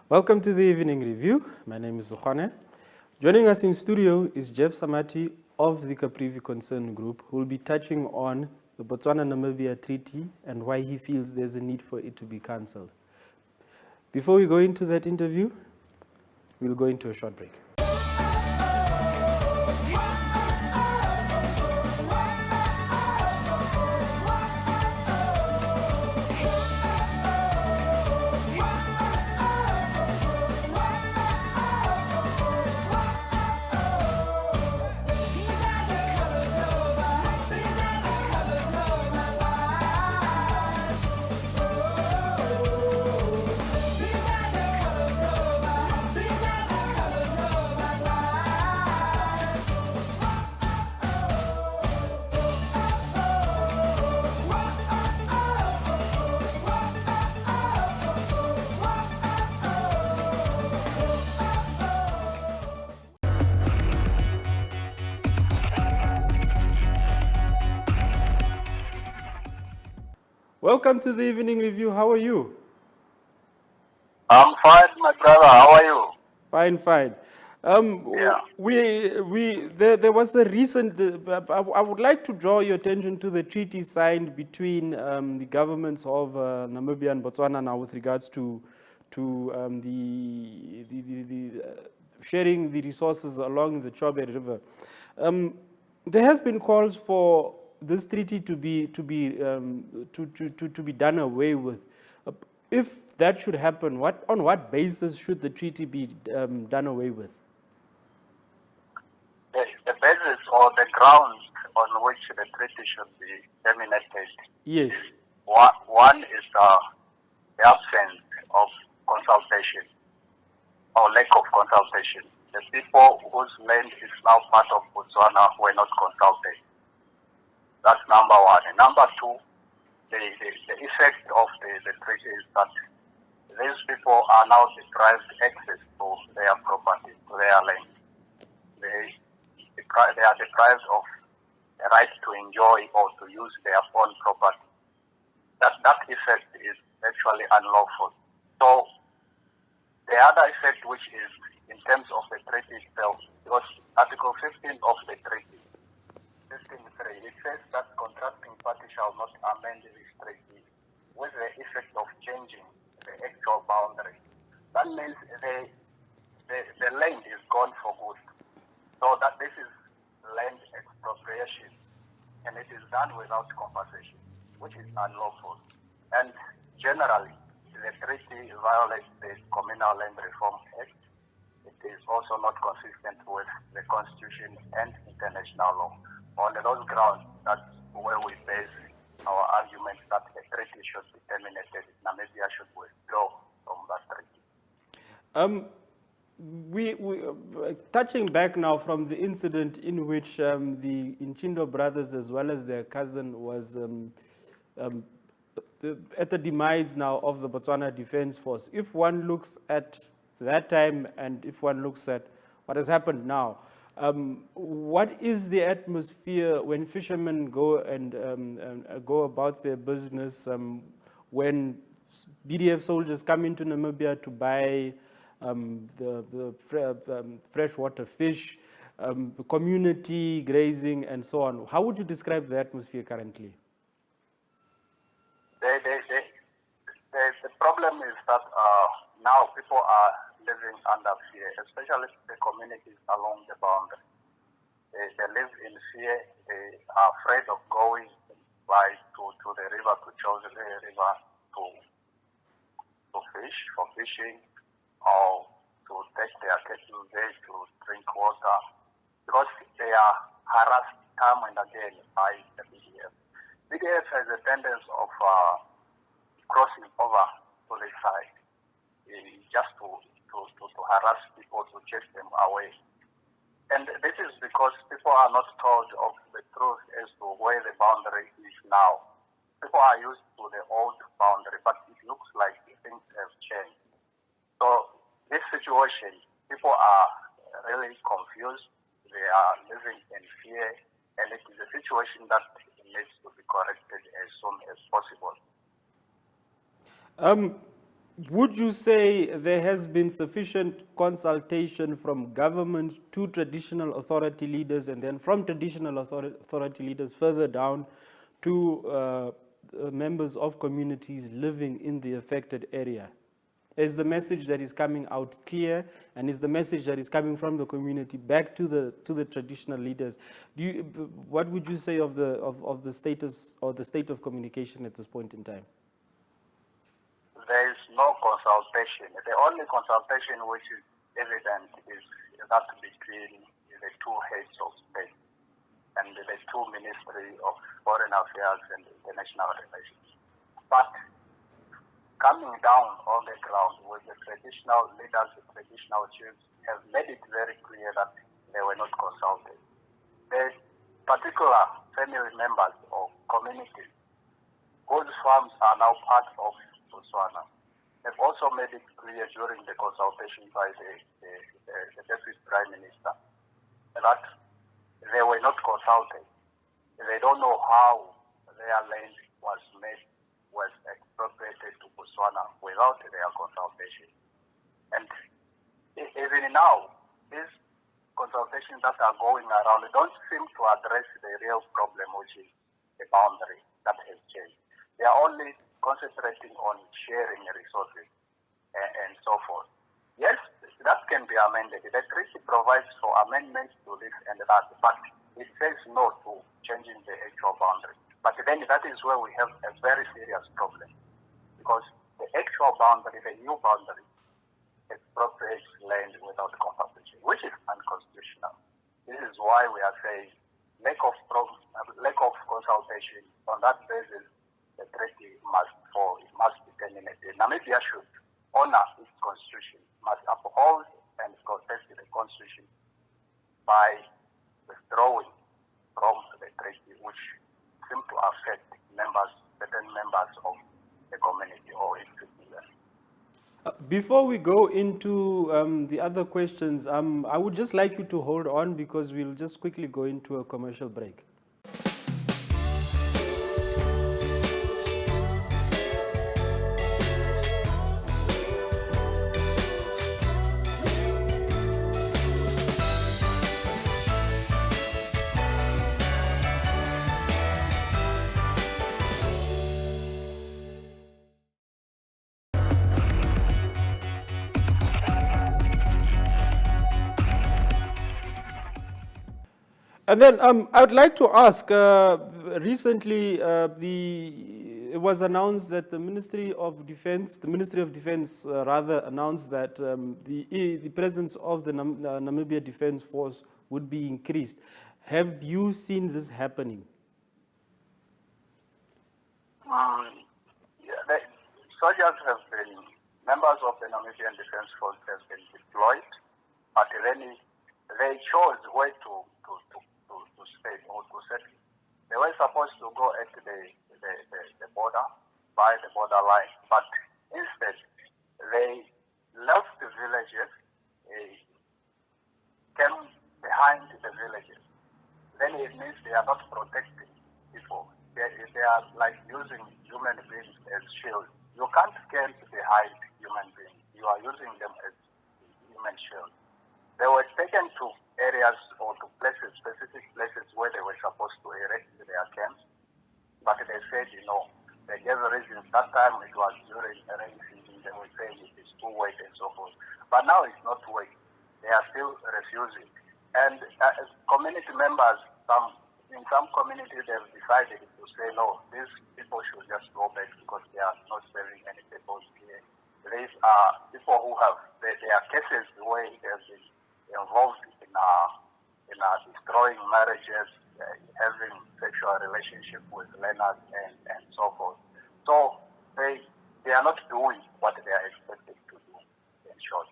Welcome to the Evening Review. My name is Zukhane. Joining us in studio is Jeff Samati of the Caprivi Concerned Group, who will be touching on the Botswana-Namibia Treaty and why he feels there's a need for it to be cancelled. Before we go into that interview, we'll go into a short break. Welcome to the Evening Review. How are you? I'm fine, my brother. How are you? Fine. There was a recent. I would like to draw your attention to the treaty signed between the governments of Namibia and Botswana now with regards to sharing the resources along the Chobe River. There has been calls for this treaty to be done away with. If that should happen, on what basis should the treaty be done away with? The basis or the grounds on which the treaty should be terminated. Yes. One is the absence of consultation or lack of consultation. The people whose land is now part of Botswana were not consulted. That's number one. And number two, the effect of the treaty is that these people are now deprived access to their property, to their land. They are deprived of the right to enjoy or to use their own property. That effect is actually unlawful. So the other effect, which is in terms of the treaty itself, because Article 15 of the treaty, 15.3, it says that contracting party shall not amend this treaty with the effect of changing the actual boundary. That means the land is gone for good. So that this is land expropriation, and it is done without compensation, which is unlawful. And generally, the treaty violates the Communal Land Reform Act. It is also not consistent with the Constitution and international law. On those grounds, that's where we base our argument that the treaty should be terminated. Namibia should withdraw from that treaty. Touching back now from the incident in which the Inchindo brothers, as well as their cousin, was at the demise now of the Botswana Defence Force. If one looks at that time and if one looks at what has happened now, what is the atmosphere when fishermen go and go about their business, when BDF soldiers come into Namibia to buy the freshwater fish, community grazing, and so on? How would you describe the atmosphere currently? The problem is that now people are living under fear, especially the communities along the boundary. They live in fear. They are afraid of going to the river, to Chobe River, to fish, for fishing, or to take their cattle there to drink water, because they are harassed time and again by the BDF. BDF has a tendency of crossing over to the side, just to harass people, to chase them away. And this is because people are not told of the truth as to where the boundary is now. People are used to the old boundary, but it looks like things have changed. So this situation, people are really confused. They are living in fear, and it is a situation that needs to be corrected as soon as possible. Would you say there has been sufficient consultation from government to traditional authority leaders, and then from traditional authority leaders further down to members of communities living in the affected area? Is the message that is coming out clear, and is the message that is coming from the community back to the traditional leaders? What would you say of the status or the state of communication at this point in time? There is no consultation. The only consultation which is evident is that between the two heads of state and the two Ministry of Foreign Affairs and International Relations. But coming down on the ground with the traditional leaders, the traditional chiefs have made it very clear that they were not consulted. The particular family members or communities whose farms are now part of Botswana have also made it clear during the consultation by the Deputy Prime Minister that they were not consulted. They don't know how their land was expropriated to Botswana without their consultation. And even now, these consultations that are going around don't seem to address the real problem, which is the boundary that has changed. They are only concentrating on sharing resources and so forth. Yes, that can be amended. The treaty provides for amendments to this and that, but it says no to changing the actual boundary. But then that is where we have a very serious problem, because the actual boundary, the new boundary, expropriates land without compensation, which is unconstitutional. This is why we are saying lack of consultation. On that basis, the treaty must fall, it must be terminated. Namibia should honor its constitution, must uphold and protect the constitution by withdrawing from the treaty, which seem to affect certain members of the community or its citizens. Before we go into the other questions, I would just like you to hold on, because we'll just quickly go into a commercial break. And then I would like to ask, recently it was announced that the Ministry of Defence announced that the presence of the Namibia Defence Force would be increased. Have you seen this happening? The soldiers have been, members of the Namibian Defence Force have been deployed, but then they chose where to stay or to settle. They were supposed to go at the border, by the borderline, but instead they left the villages, came behind the villages. Then it means they are not protecting people. They are like using human beings as shields. You can't camp behind human beings. You are using them as human shields. They were taken to areas or to places, specific places where they were supposed to erect their camps, but they said, they gave reasons. That time it was during the rainy season. They were saying it is too wet and so forth. But now it's not wet. They are still refusing. And as community members, in some communities, they've decided to say, no, these people should just go back because they are not serving any people here. These are people who have, there are cases where they have been involved in destroying marriages, having sexual relationship with learners and so forth. So they are not doing what they are expected to do, in short.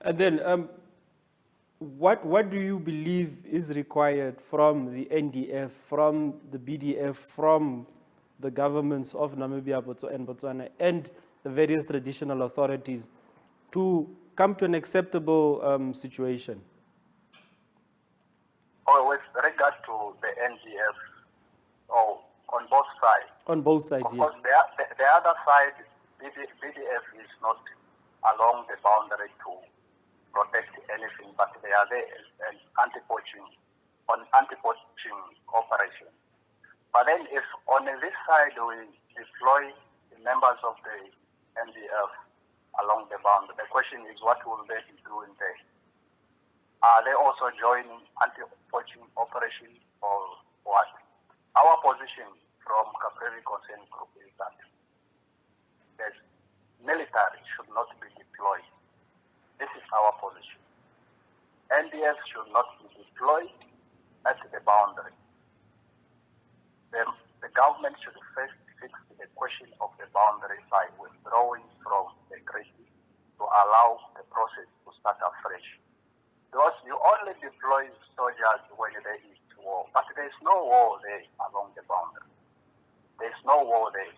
And then what do you believe is required from the NDF, from the BDF, from the governments of Namibia and Botswana and the various traditional authorities to come to an acceptable situation? With regard to the NDF, on both sides. On both sides, of yes. course, the other side BDF is not along the boundary to protect anything, but they are there as an anti-poaching operation. But then if on this side we deploy the members of the NDF along the boundary, the question is what will they be doing there? Are they also joining anti-poaching operations or what? Our position from Caprivi Concerned Group is that the military should not be deployed. This is our position. NDF should not be deployed at the boundary. The government should first fix the question of the boundary by withdrawing from the treaty to allow the process to start afresh. Because you only deploy soldiers when there is war, but there is no war there along the boundary. There is no war there.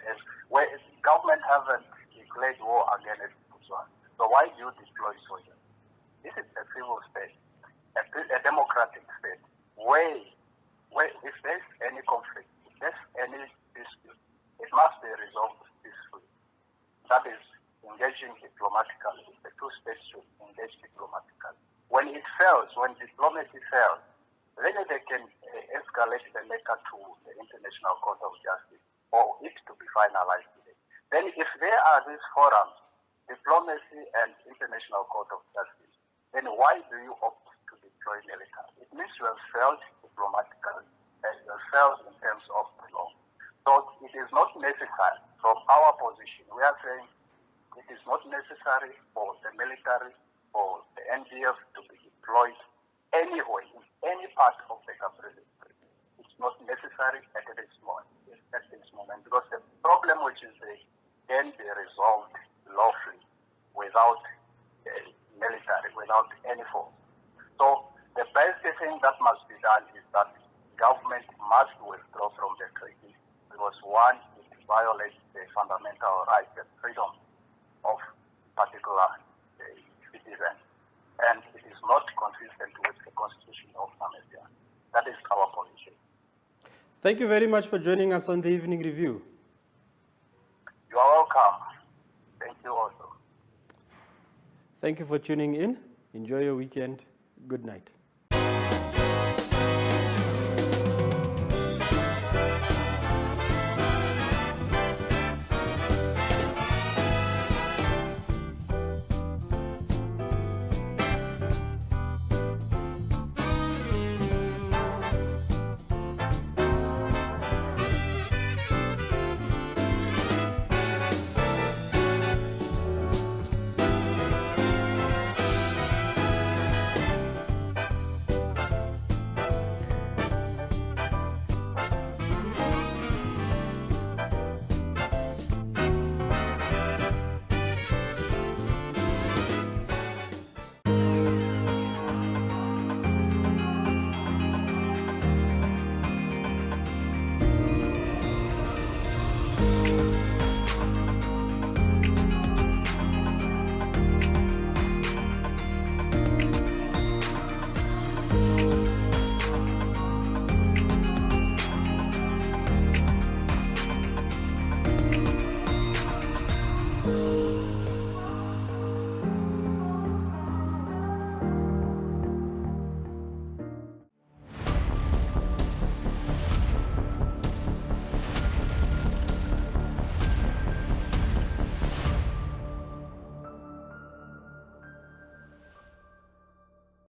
Where the government haven't declared war against Botswana. So why do you deploy soldiers? This is a civil state, a democratic state, where if there's any conflict, if there's any dispute, it must be resolved peacefully. That is engaging diplomatically. The two states should engage diplomatically. When it fails, when diplomacy fails, then they can escalate the matter to the International Court of Justice for it to be finalized today. Then if there are these forums, diplomacy and International Court of Justice, then why do you opt to deploy military? It means you have failed diplomatically and you have failed in terms of the law. So it is not necessary. From our position, we are saying it is not necessary for the military, for the NDF to be deployed anywhere, in any part of the Caprivi. It's not necessary at this moment, because the problem which is there can be resolved lawfully without military, without any force. So the best thing that must be done is that government must withdraw from the treaty, because one, it violates the fundamental rights and freedom of particular citizens, and it is not consistent with the Constitution of Namibia. That is our position. Thank you very much for joining us on the Evening Review. You are welcome. Thank you also. Thank you for tuning in. Enjoy your weekend. Good night.